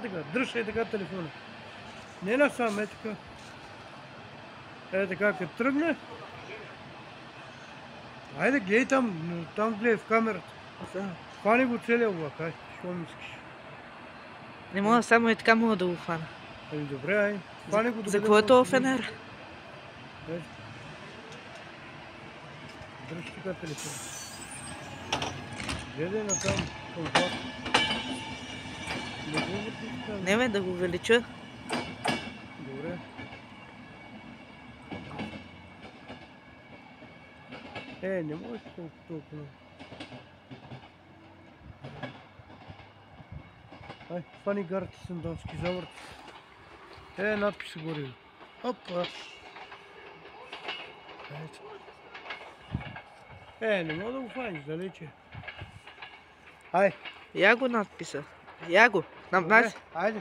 така, дръж така телефона. Не насам, така. Така, като тръгне. Айде, гледай там гледай в камерата. Хвани го целия влак, ай, що мислиш? Не мога, само така мога да го хвана. Ами добре, ай. Хвани го. За какво е това фенер? Дръж така телефона. Гледай натам, към влак. Не бе, да го увелича. Добре. Не можеш толкова. Ай, фани гарата сандонски, завърти. Надписа горе. Опа. Не мога да го фаниш, далече. Ай. Я го надписа. Я го. Айде.